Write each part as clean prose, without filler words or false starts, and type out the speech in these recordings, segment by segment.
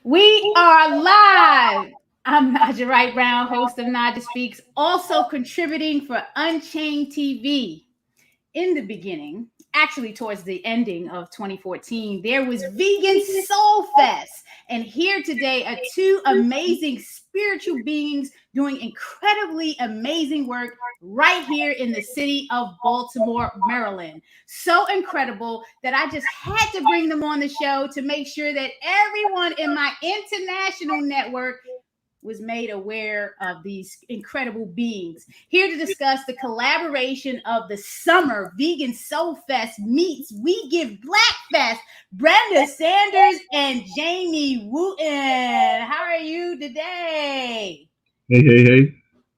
We are live. I'm Naijha Wright-brown, host of Naijha Speaks, also contributing for Unchained TV. In the beginning, actually towards the ending of 2014, there was Vegan Soulfest. And here today are two amazing spiritual beings doing incredibly amazing work right here in the city of Baltimore, Maryland. So incredible that I just had to bring them on the show to make sure that everyone in my international network was made aware of these incredible beings. Here to discuss the collaboration of the summer Vegan Soul Fest meets We Give Black Fest, Brenda Sanders and Jamye Wooten. How are you today? Hey.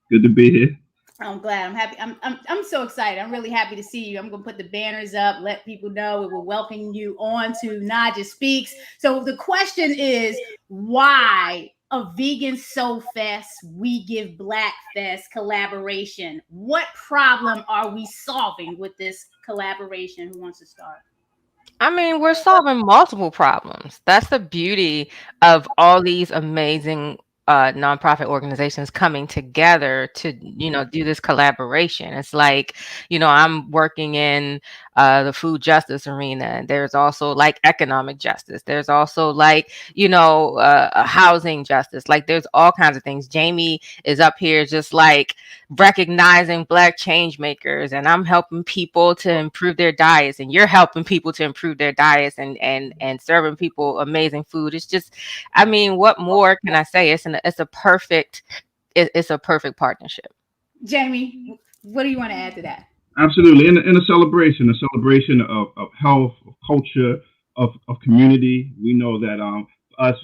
Good to be here. I'm glad. I'm happy. I'm so excited. I'm really happy to see you. I'm gonna put the banners up, let people know we will welcome you on to Naijha Speaks. So the question is, why a Vegan Soul Fest, We Give Black Fest collaboration? What problem are we solving with this collaboration? Who wants to start? I mean, we're solving multiple problems. That's the beauty of all these amazing nonprofit organizations coming together to, do this collaboration. It's like, I'm working in the food justice arena, and there's also like economic justice. There's also like, housing justice. Like there's all kinds of things. Jamye is up here just like recognizing Black change makers, and I'm helping people to improve their diets, and you're helping people to improve their diets, and serving people amazing food. It's just, I mean, what more can I say? It's a perfect partnership. Jamye, what do you want to add to that? Absolutely. In a celebration of health, of culture, of community. We know that for us,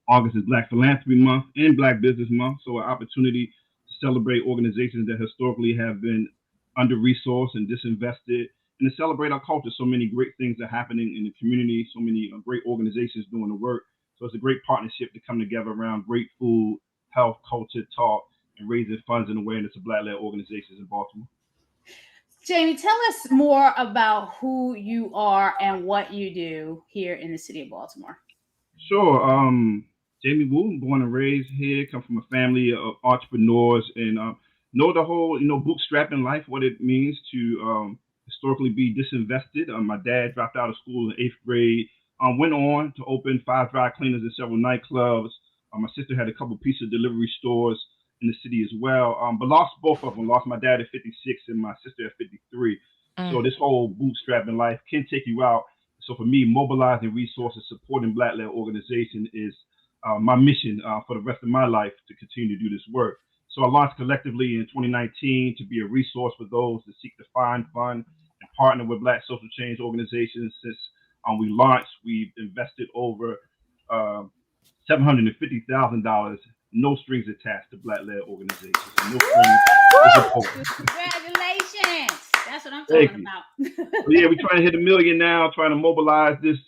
August is Black Philanthropy Month and Black Business Month. So an opportunity to celebrate organizations that historically have been under resourced and disinvested, and to celebrate our culture. So many great things are happening in the community, so many great organizations doing the work. So it's a great partnership to come together around great food, health, culture, talk, and raising funds and awareness of Black led organizations in Baltimore. Jamye, tell us more about who you are and what you do here in the city of Baltimore. Sure. Jamye Wooten, born and raised here, come from a family of entrepreneurs, and know the whole, bootstrapping life, what it means to historically be disinvested. My dad dropped out of school in eighth grade. Went on to open five dry cleaners and several nightclubs. My sister had a couple pizza delivery stores in the city as well, but lost both of them. Lost my dad at 56 and my sister at 53. So Mm. this whole bootstrapping life can take you out. So for me, mobilizing resources, supporting Black-led organization is my mission for the rest of my life to continue to do this work. So I launched collectively in 2019 to be a resource for those that seek to find, fund, and partner with Black social change organizations. Since we launched, we've invested over $750,000, no strings attached to Black-led organizations, and no strings is Woo! opposed. Congratulations. That's what I'm Thank talking you. about. So yeah, we're trying to hit a million now, trying to mobilize this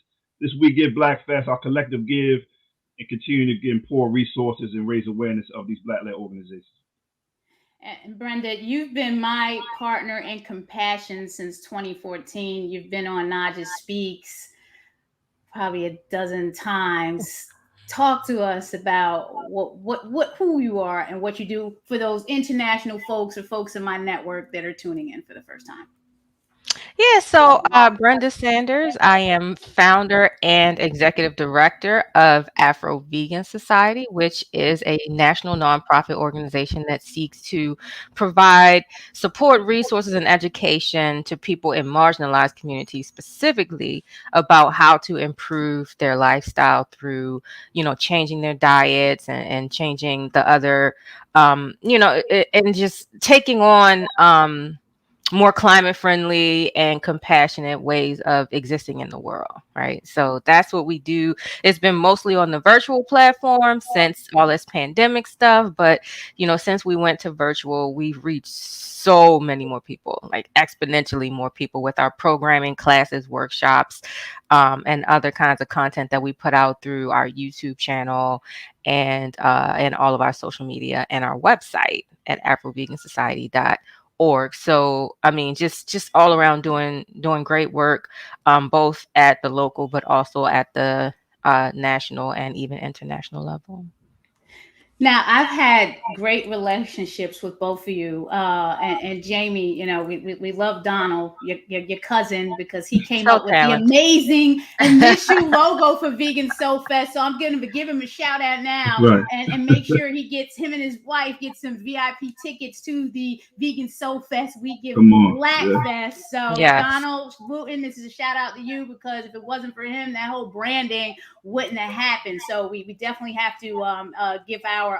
We Give Black Fest, our collective give, and continue to give poor resources and raise awareness of these Black-led organizations. And Brenda, you've been my partner in compassion since 2014. You've been on Naja Speaks probably a dozen times. Talk to us about who you are and what you do for those international folks or folks in my network that are tuning in for the first time. Yeah, so Brenda Sanders, I am founder and executive director of Afro Vegan Society, which is a national nonprofit organization that seeks to provide support, resources, and education to people in marginalized communities, specifically about how to improve their lifestyle through, changing their diets and changing the other, and just taking on. More climate friendly and compassionate ways of existing in the world, right? So that's what we do. It's been mostly on the virtual platform since all this pandemic stuff, but since we went to virtual, we've reached so many more people, like exponentially more people, with our programming, classes, workshops, and other kinds of content that we put out through our YouTube channel and all of our social media and our website at afrovegansociety.org. So I mean, just all around doing great work, both at the local but also at the national and even international level. Now, I've had great relationships with both of you, and Jamie. You know, we love Donald, your cousin, because he came So up with the talented. amazing initial logo for Vegan Soulfest. So I'm going to give him a shout out That's now, right. and make sure he gets, him and his wife get some VIP tickets to the Vegan Soulfest We Give Come on. Black Yeah. Fest. So Yes. Donald Wooten, this is a shout out to you, because if it wasn't for him, that whole branding wouldn't have happened. So we definitely have to give our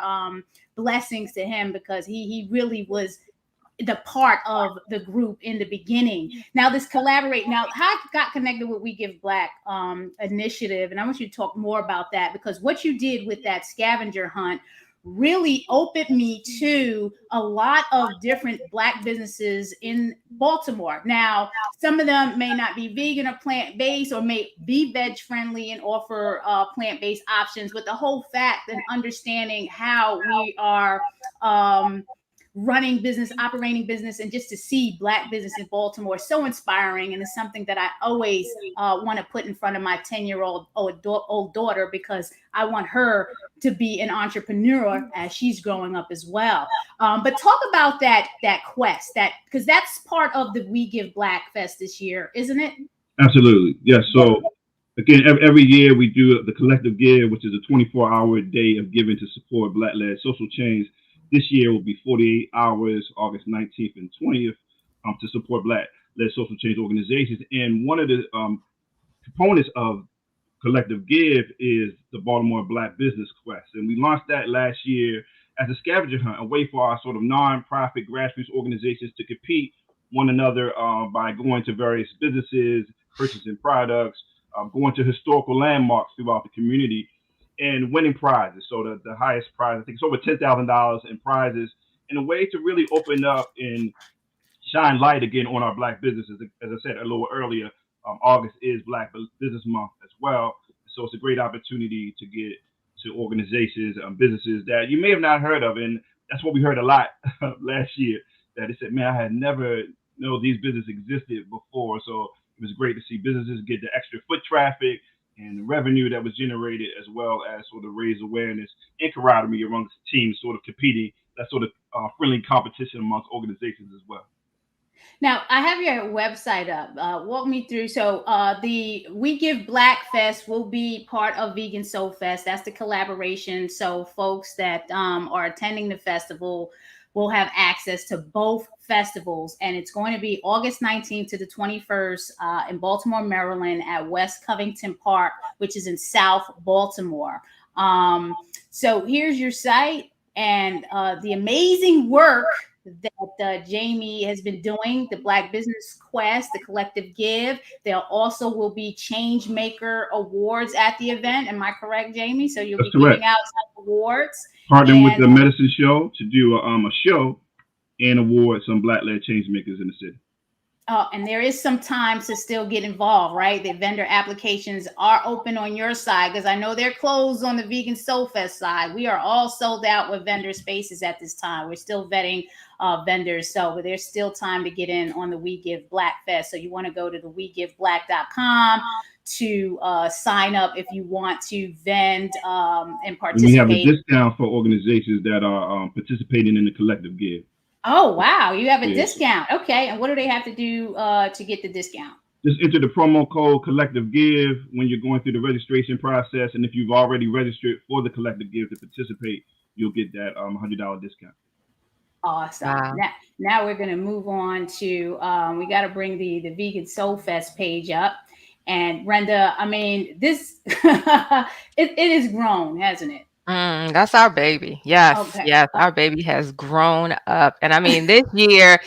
blessings to him, because he really was the part of the group in the beginning. Now this collaborate, now how I got connected with We Give Black initiative, and I want you to talk more about that, because what you did with that scavenger hunt really opened me to a lot of different Black businesses in Baltimore. Now, some of them may not be vegan or plant-based, or may be veg friendly and offer plant-based options, but the whole fact and understanding how we are running business, operating business, and just to see Black business in Baltimore is so inspiring, and it's something that I always want to put in front of my 10-year-old old daughter, because I want her to be an entrepreneur as she's growing up as well. But talk about that quest, that, because that's part of the We Give Black Fest this year, isn't it? Absolutely. Yes. So again, every year we do the collective give, which is a 24-hour day of giving to support Black-led social change. This year will be 48 hours, August 19th and 20th, to support Black-led social change organizations. And one of the components of Collective Give is the Baltimore Black Business Quest. And we launched that last year as a scavenger hunt, a way for our sort of nonprofit grassroots organizations to compete one another by going to various businesses, purchasing products, going to historical landmarks throughout the community, and winning prizes. So the highest prize, I think it's over $10,000 in prizes, in a way to really open up and shine light again on our Black businesses. As I said a little earlier, August is Black Business Month as well. So it's a great opportunity to get to organizations, businesses that you may have not heard of. And that's what we heard a lot last year, that they said, man, I had never known these businesses existed before. So it was great to see businesses get the extra foot traffic and the revenue that was generated, as well as sort of raise awareness and camaraderie amongst teams sort of competing, that sort of friendly competition amongst organizations as well. Now, I have your website up. Walk me through. So, the We Give Black Fest will be part of Vegan Soulfest. That's the collaboration. So, folks that are attending the festival will have access to both festivals. And it's going to be August 19th to the 21st in Baltimore, Maryland, at West Covington Park, which is in South Baltimore. So, here's your site, and the amazing work that Jamie has been doing, the Black Business Quest, the Collective Give. There also will be Change Maker Awards at the event. Am I correct, Jamie? So you'll That's be correct. giving out some awards. Partnering with And the Medicine Show to do a show and award some Black-led change makers in the city. and there is some time to still get involved, right? The vendor applications are open on your side, because I know they're closed on the Vegan Soulfest side. We are all sold out with vendor spaces at this time. We're still vetting vendors, but there's still time to get in on the We Give Black Fest. So you want to go to the wegiveblack.com to sign up if you want to vend and participate. And we have a discount for organizations that are participating in the Collective Give. Oh, wow. You have a Yes. discount. Okay. And what do they have to do to get the discount? Just enter the promo code Collective Give when you're going through the registration process. And if you've already registered for the Collective Give to participate, you'll get that $100 discount. Awesome. Wow. Now we're going to move on to, we got to bring the Vegan Soulfest page up. And Brenda, I mean, this, it is grown, hasn't it? That's our baby. Yes, Okay. yes, our baby has grown up. And I mean, this year,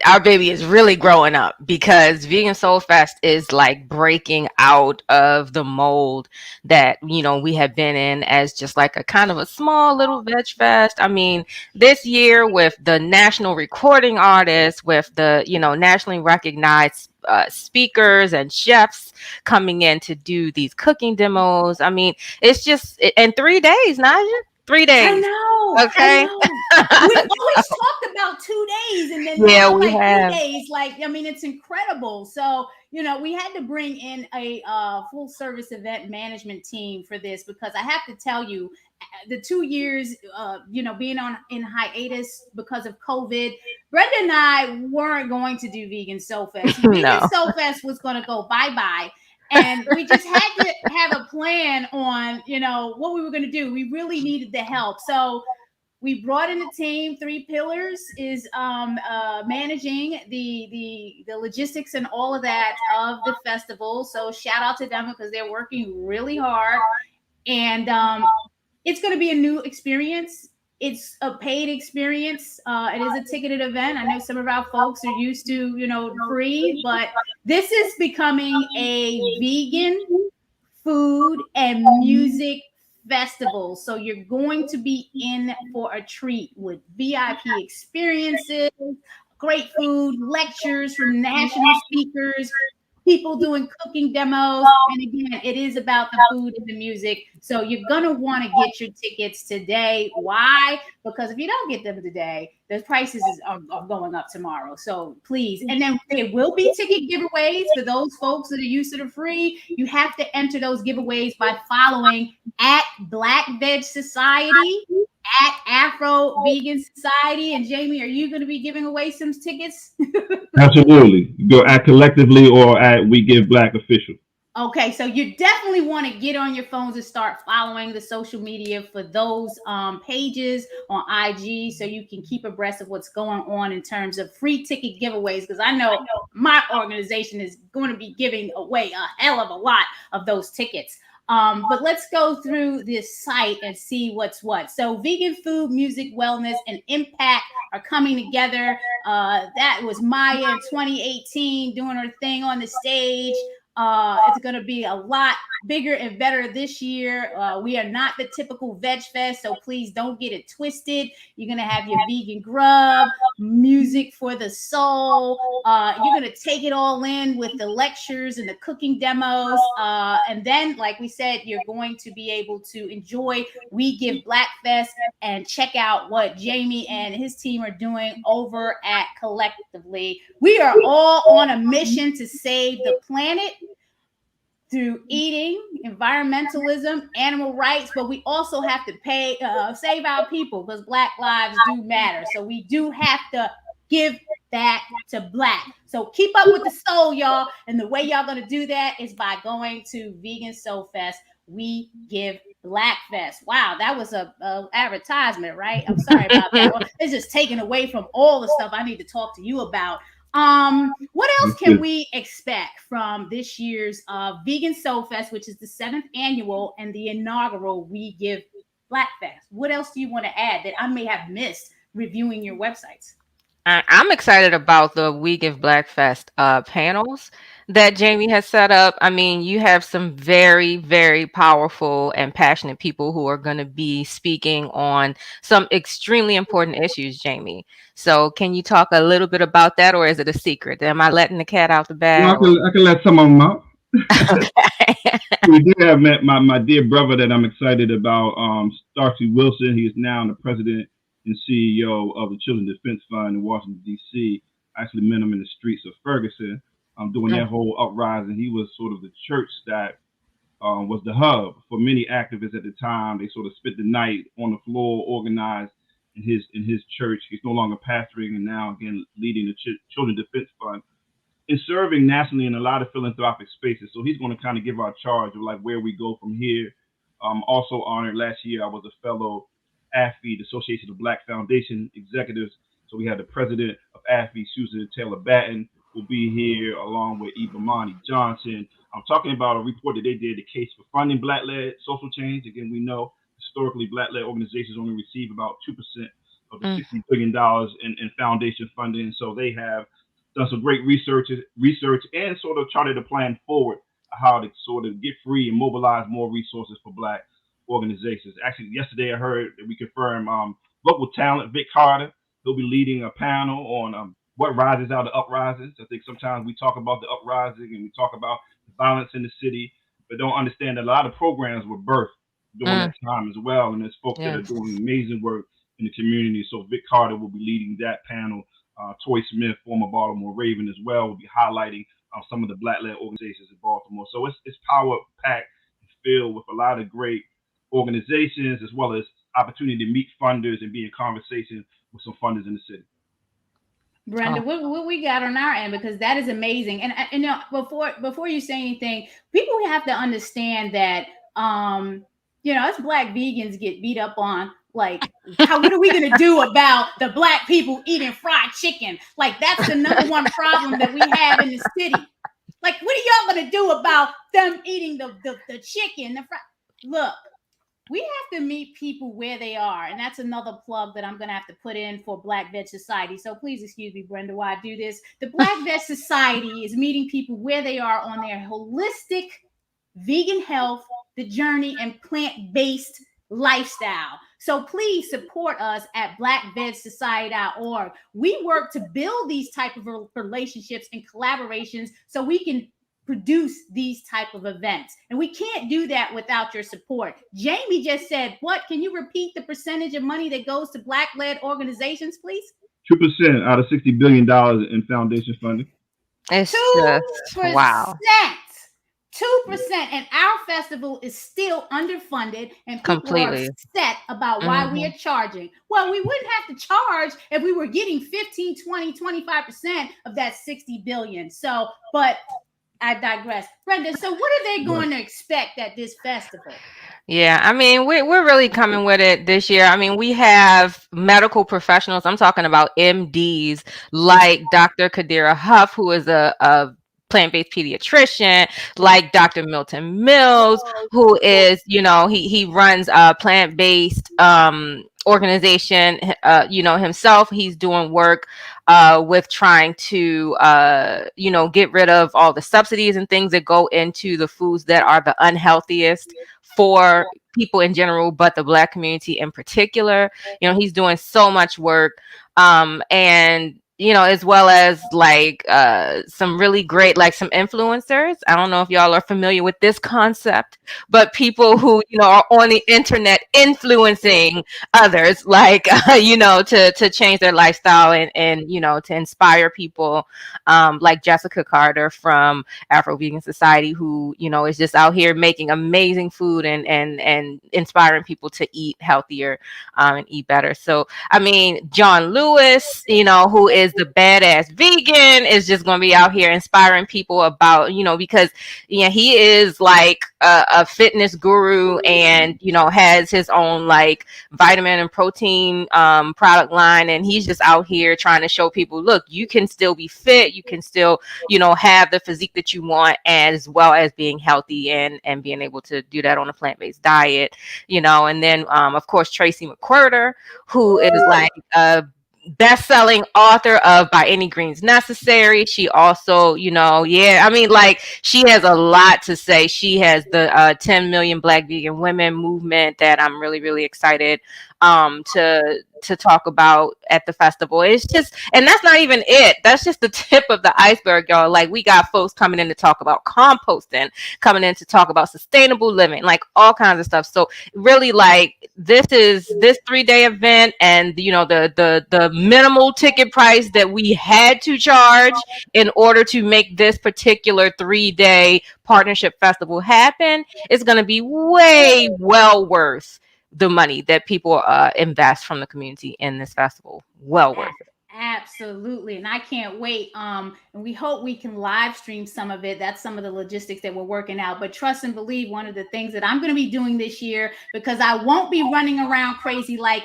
our baby is really growing up, because Vegan Soul Fest is like breaking out of the mold that, we have been in as just like a kind of a small little veg fest. I mean, this year with the national recording artists, with the, nationally recognized speakers and chefs coming in to do these cooking demos. I mean, it's just in 3 days, Naijha. 3 days. I know. Okay. I know. We've always talked about 2 days, and then Yeah, now we like have. 3 days. Like, I mean, it's incredible. So, we had to bring in a full service event management team for this, because I have to tell you, the 2 years, being in hiatus because of COVID, Brenda and I weren't going to do Vegan Soulfest. Vegan No. Soulfest was going to go bye bye. And we just had to have a plan on, what we were going to do. We really needed the help. So we brought in a team. 3 Pillars is managing the logistics and all of that of the festival. So shout out to them, because they're working really hard. And it's going to be a new experience. It's a paid experience. It is a ticketed event. I know some of our folks are used to, free, but this is becoming a vegan food and music festival. So you're going to be in for a treat with VIP experiences, great food, lectures from national speakers, people doing cooking demos. And again, it is about the food and the music. So you're going to want to get your tickets today. Why? Because if you don't get them today, the prices are going up tomorrow. So please. And then there will be ticket giveaways for those folks that are used to the free. You have to enter those giveaways by following at Black Veg Society, at Afro Vegan Society. And Jamie, are you going to be giving away some tickets? Absolutely. Go at Collectively or at We Give Black Official. Okay, so you definitely want to get on your phones and start following the social media for those pages on IG, so you can keep abreast of what's going on in terms of free ticket giveaways, because I know my organization is going to be giving away a hell of a lot of those tickets. But let's go through this site and see what's what. So vegan food, music, wellness, and impact are coming together. That was Maya in 2018 doing her thing on the stage. It's going to be a lot bigger and better this year. We are not the typical veg fest, so please don't get it twisted. You're going to have your vegan grub, music for the soul. You're going to take it all in with the lectures and the cooking demos. And then, like we said, you're going to be able to enjoy We Give Black Fest and check out what Jamie and his team are doing over at Collectively. We are all on a mission to save the planet through eating, environmentalism, animal rights, but we also have to save our people, because Black lives do matter. So we do have to give back to Black. So keep up with the soul, y'all. And the way y'all going to do that is by going to Vegan Soulfest. We Give Black Fest. Wow, that was a advertisement, right? I'm sorry about that. It's just taken away from all the stuff I need to talk to you about. What else can we expect from this year's Vegan Soulfest, which is the 7th annual and the inaugural We Give Black Fest? What else do you want to add that I may have missed reviewing your websites? I'm excited about the We Give Black Fest panels that Jamie has set up. I mean, you have some very, very powerful and passionate people who are going to be speaking on some extremely important issues, Jamie. So can you talk a little bit about that, or is it a secret? Am I letting the cat out the bag? No, I can let some of them out. Okay. We do have my dear brother that I'm excited about, Starcy Wilson. He is now the president and CEO of the Children's Defense Fund in Washington, D.C. I actually met him in the streets of Ferguson during that whole uprising. He was sort of the church that was the hub for many activists at the time. They sort of spent the night on the floor, organized in his church. He's no longer pastoring and now, again, leading the Children's Defense Fund and serving nationally in a lot of philanthropic spaces. So he's going to kind of give our charge of like where we go from here. Also honored last year, I was a fellow AFI, the Association of Black Foundation Executives. So we had the president of AFI, Susan Taylor Batten, will be here along with Ibamani Johnson. I'm talking about a report that they did, the case for funding Black-led social change. Again, we know historically Black-led organizations only receive about 2% of the $60 billion in foundation funding. So they have done some great research and sort of charted a plan forward how to sort of get free and mobilize more resources for Black organizations. Actually, yesterday I heard that we confirmed local talent, Vic Carter. He'll be leading a panel on what rises out of uprisings. I think sometimes we talk about the uprising and we talk about the violence in the city, but don't understand that a lot of programs were birthed during that time as well. And there's folks that are doing amazing work in the community. So Vic Carter will be leading that panel. Toy Smith, former Baltimore Raven as well, will be highlighting some of the Black-led organizations in Baltimore. So it's power-packed, filled with a lot of great organizations, as well as opportunity to meet funders and be in conversation with some funders in the city. Brenda, what we got on our end, because that is amazing. And you know, before you say anything, people have to understand that you know, us Black vegans get beat up on. Like, what are we gonna do about the Black people eating fried chicken? Like, that's the number one problem that we have in the city. Like, what are y'all gonna do about them eating the chicken? Look, we have to meet people where they are, and that's another plug that I'm going to have to put in for Black Veg Society. So please excuse me, Brenda, while I do this. The Black Veg Society is meeting people where they are on their holistic vegan health, the journey, and plant-based lifestyle. So please support us at blackvegsociety.org. We work to build these type of relationships and collaborations so we can produce these type of events, and we can't do that without your support. Jamie just said, what? Can you repeat the percentage of money that goes to Black-led organizations, please? 2% out of $60 billion in foundation funding. It's 2%. just, wow. 2%, and our festival is still underfunded, and people Completely are upset about why we are charging. Well, we wouldn't have to charge if we were getting 15, 20, 25% of that 60 billion. So, but I digress. Brenda, so what are they going to expect at this festival? Yeah, I mean, we're really coming with it this year. I mean, we have medical professionals. I'm talking about MDs like Dr. Kadira Huff, who is a plant-based pediatrician, like Dr. Milton Mills, who is, you know, he runs a plant-based organization, you know, himself. He's doing work with trying to, you know, get rid of all the subsidies and things that go into the foods that are the unhealthiest for people in general, but the Black community in particular. You know, he's doing so much work. And you know, as well as like some really great, like some influencers. I don't know if y'all are familiar with this concept, but people who, you know, are on the internet influencing others, like, you know, to change their lifestyle and, you know, to inspire people, like Jessica Carter from Afro Vegan Society, who, you know, is just out here making amazing food and inspiring people to eat healthier and eat better. So, I mean, John Lewis, you know, who is the badass vegan, is just going to be out here inspiring people about, you know, because yeah, he is like a fitness guru and, you know, has his own like vitamin and protein product line, and he's just out here trying to show people, look, you can still be fit, you can still, you know, have the physique that you want, as well as being healthy and being able to do that on a plant-based diet, you know. And then of course Tracy McQuirter, who is like a best-selling author of By Any Greens Necessary. She also, you know, yeah, I mean, like, she has a lot to say. She has the 10 million Black vegan women movement that I'm really, really excited to talk about at the festival. It's just, and that's not even it. That's just the tip of the iceberg, y'all. Like, we got folks coming in to talk about composting, coming in to talk about sustainable living, like all kinds of stuff. So really, like, this 3-day event, and you know, the minimal ticket price that we had to charge in order to make this particular 3-day partnership festival happen is going to be way well worth the money that people invest from the community in this festival. Well worth it. Absolutely. And I can't wait. And we hope we can live stream some of it. That's some of the logistics that we're working out. But trust and believe, one of the things that I'm going to be doing this year, because I won't be running around crazy like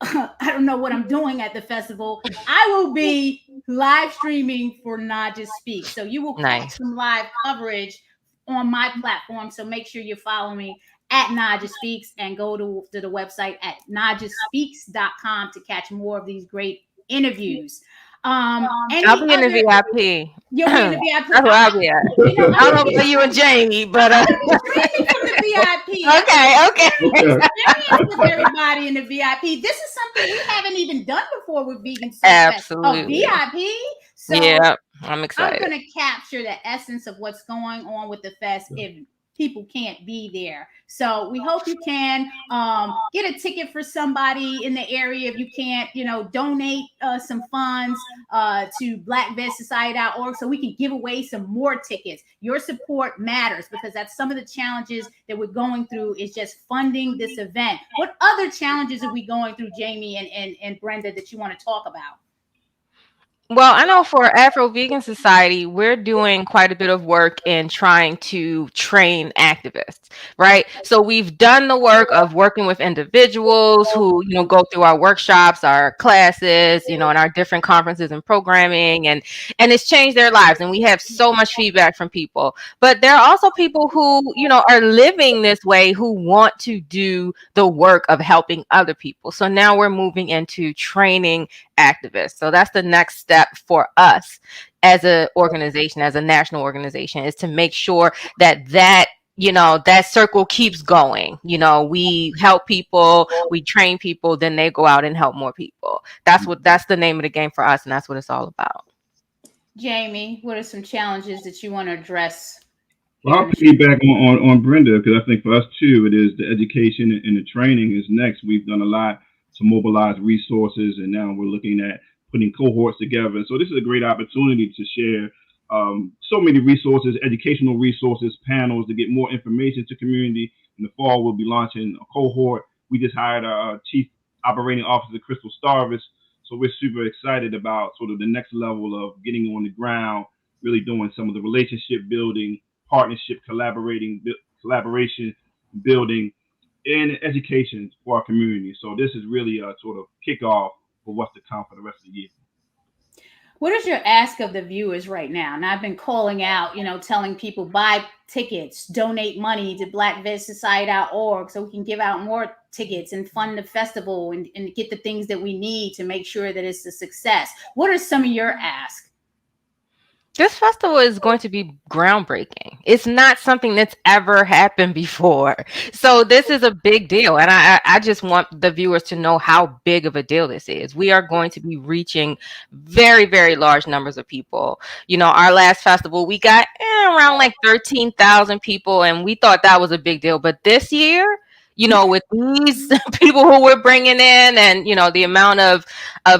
I don't know what I'm doing at the festival, I will be live streaming for Naijha Speaks. So you will catch some live coverage on my platform. So make sure you follow me at Naijha Speaks and go to the website at naijhaspeaks.com to catch more of these great interviews. I'll be in the VIP. You'll be in the VIP. That's where I'll be at. I don't know about you and Jamie, but streaming from the VIP. Okay. Experience with everybody in the VIP. This is something we haven't even done before with Vegan Soulfest. Absolutely. VIP. So yeah, I'm excited. I'm going to capture the essence of what's going on with the fest. If people can't be there. So we hope you can get a ticket for somebody in the area. If you can't, donate some funds to blackvetsociety.org so we can give away some more tickets. Your support matters because that's some of the challenges that we're going through is just funding this event. What other challenges are we going through, Jamie and Brenda, that you want to talk about? Well, I know for Afro Vegan Society, we're doing quite a bit of work in trying to train activists, right? So we've done the work of working with individuals who, go through our workshops, our classes, and our different conferences and programming, and it's changed their lives. And we have so much feedback from people. But there are also people who, are living this way who want to do the work of helping other people. So now we're moving into training activists. So that's the next step for us as an organization, as a national organization, is to make sure that that circle keeps going. We help people, we train people, then they go out and help more people. That's the name of the game for us, and that's what it's all about. Jamie, what are some challenges that you want to address? Well, I'll piggyback on Brenda, because I think for us too, it is the education and the training is next. We've done a lot to mobilize resources, and now we're looking at putting cohorts together. So this is a great opportunity to share so many resources, educational resources, panels to get more information to community. In the fall, we'll be launching a cohort. We just hired our Chief Operating Officer, Crystal Starvis. So we're super excited about sort of the next level of getting on the ground, really doing some of the relationship building, partnership, collaboration building, and education for our community. So this is really a sort of kickoff for what's to come for the rest of the year. What is your ask of the viewers right now? And I've been calling out, telling people buy tickets, donate money to blackvetsociety.org so we can give out more tickets and fund the festival and get the things that we need to make sure that it's a success. What are some of your asks? This festival is going to be groundbreaking. It's not something that's ever happened before. So this is a big deal. And I just want the viewers to know how big of a deal this is. We are going to be reaching very, very large numbers of people. Our last festival, we got around like 13,000 people, and we thought that was a big deal. But this year, with these people who we're bringing in, and the amount of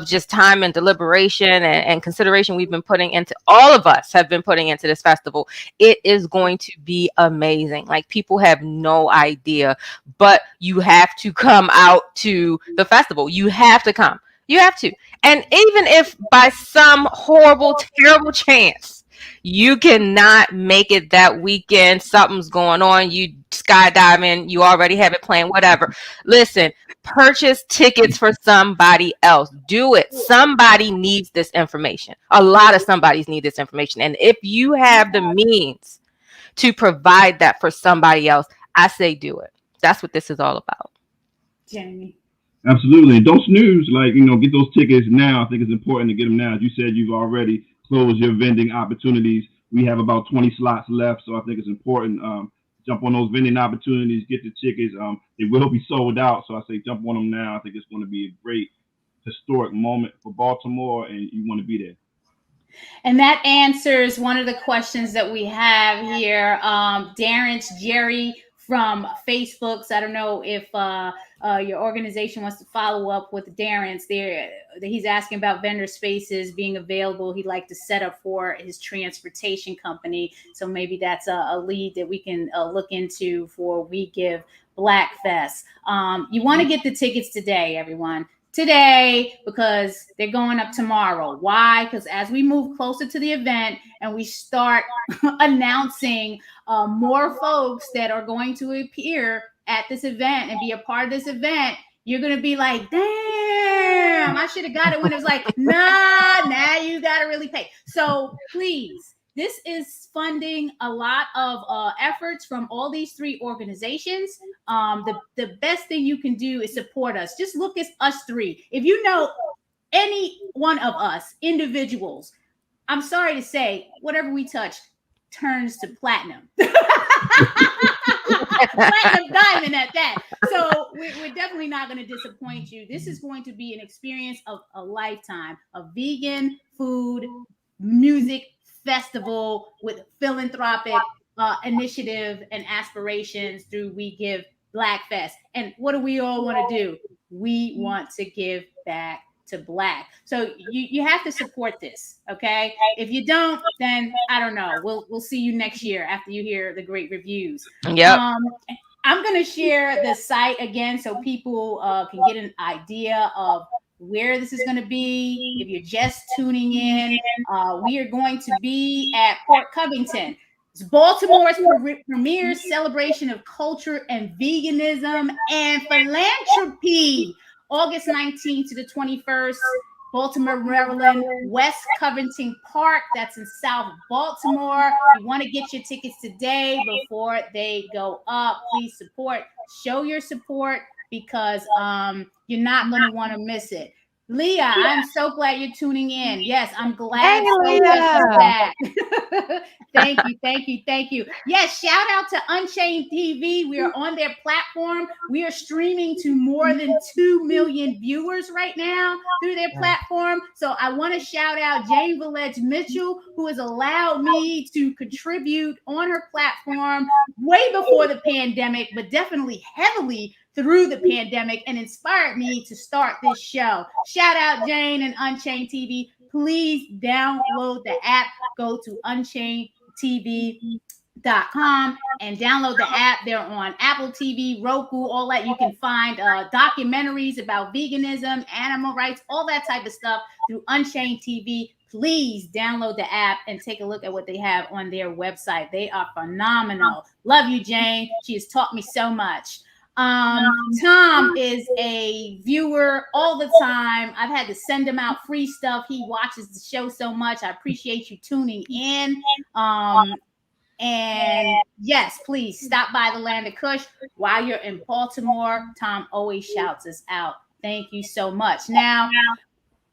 just time and deliberation and consideration we've been putting into, all of us have been putting into this festival, it is going to be amazing. Like, people have no idea, but you have to come out to the festival. You have to come. You have to. And even if by some horrible, terrible chance you cannot make it that weekend, something's going on, you skydiving, you already have it planned, whatever. Listen, purchase tickets for somebody else. Do it. Somebody needs this information. A lot of somebodies need this information. And if you have the means to provide that for somebody else, I say do it. That's what this is all about. Jamie. Absolutely. Don't snooze. Get those tickets now. I think it's important to get them now. As you said, you've already close your vending opportunities. We have about 20 slots left, so I think it's important. Jump on those vending opportunities, get the tickets. They will be sold out, so I say jump on them now. I think it's going to be a great historic moment for Baltimore, and you want to be there. And that answers one of the questions that we have here. Jerry from Facebook. So I don't know if your organization wants to follow up with Darren's there. He's asking about vendor spaces being available. He'd like to set up for his transportation company. So maybe that's a lead that we can look into for We Give Black Fest. You want to get the tickets today, everyone. Today, because they're going up tomorrow. Why? Because as we move closer to the event and we start announcing more folks that are going to appear at this event and be a part of this event, you're going to be like, damn, I should have got it when it was like, nah, now you got to really pay. So please, this is funding a lot of efforts from all these three organizations. The best thing you can do is support us. Just look at us three. If you know any one of us, individuals, I'm sorry to say, whatever we touch turns to platinum. Platinum diamond at that. So we're definitely not going to disappoint you. This is going to be an experience of a lifetime of vegan food, music, festival with philanthropic initiative and aspirations through We Give Black Fest. And what do we all want to do? We want to give back to Black. So you have to support this, okay? If you don't, then I don't know. We'll see you next year after you hear the great reviews. Yep. I'm going to share the site again so people can get an idea of where this is going to be. If you're just tuning in, we are going to be at Port Covington. It's Baltimore's premier celebration of culture and veganism and philanthropy. August 19th to the 21st, Baltimore, Maryland, West Covington Park. That's in South Baltimore. You want to get your tickets today before they go up. Please support. Show your support because you're not going to want to miss it. Leah, I'm so glad you're tuning in. Yes, I'm glad Soulfest is back. Thank you. Yes, shout out to Unchained TV. We are on their platform. We are streaming to more than 2 million viewers right now through their platform. So I want to shout out Jane Village Mitchell, who has allowed me to contribute on her platform way before the pandemic, but definitely heavily through the pandemic and inspired me to start this show. Shout out Jane and Unchained TV. Please download the app. Go to unchainedtv.com and download the app. They're on Apple TV, Roku, all that. You can find documentaries about veganism, animal rights, all that type of stuff through Unchained TV. Please download the app and take a look at what they have on their website. They are phenomenal. Love you, Jane. She has taught me so much. Tom is a viewer all the time. I've had to send him out free stuff. He watches the show so much. I appreciate you tuning in. And yes, please stop by the Land of Kush while you're in Baltimore. Tom always shouts us out. Thank you so much. Now,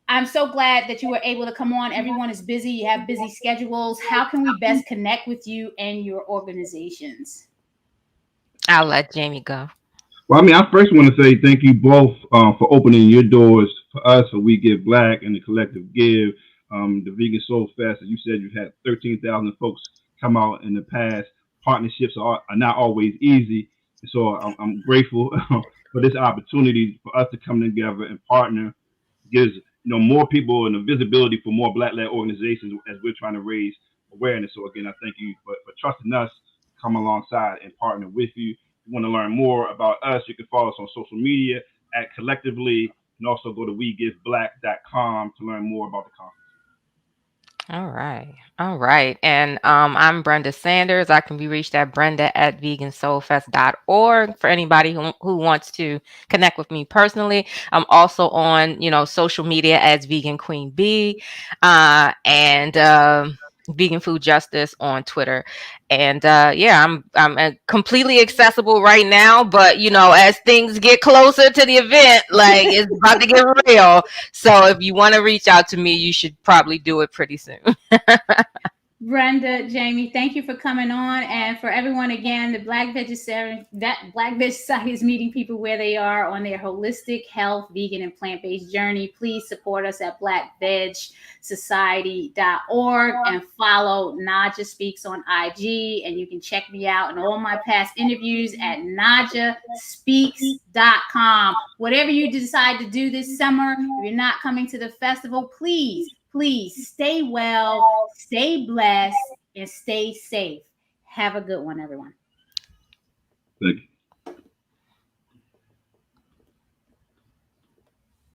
I'm so glad that you were able to come on. Everyone is busy. You have busy schedules. How can we best connect with you and your organizations? I'll let Jamie go. Well, I mean, I first want to say thank you both for opening your doors for us, for We Give Black and the Collective Give, the Vegan Soulfest. As you said, you've had 13,000 folks come out in the past. Partnerships are not always easy. So I'm grateful for this opportunity for us to come together and partner. Gives more people and the visibility for more Black-led organizations as we're trying to raise awareness. So again, I thank you for trusting us to come alongside and partner with you. If you want to learn more about us, you can follow us on social media at Collectively, and also go to wegiveblack.com to learn more about the conference. All right. And I'm Brenda Sanders. I can be reached at brenda@vegansoulfest.org for anybody who wants to connect with me personally. I'm also on, social media as Vegan Queen Bee, and Vegan Food Justice on Twitter. And I'm completely accessible right now, but as things get closer to the event, like it's about to get real. So if you want to reach out to me, you should probably do it pretty soon. Brenda, Jamie, thank you for coming on. And for everyone, again, the Black Veg Society is meeting people where they are on their holistic health, vegan, and plant-based journey. Please support us at blackvegsociety.org and follow Naijha Speaks on IG. And you can check me out and all my past interviews at naijaspeaks.com. Whatever you decide to do this summer, if you're not coming to the festival, please stay well, stay blessed, and stay safe. Have a good one, everyone. Thank you.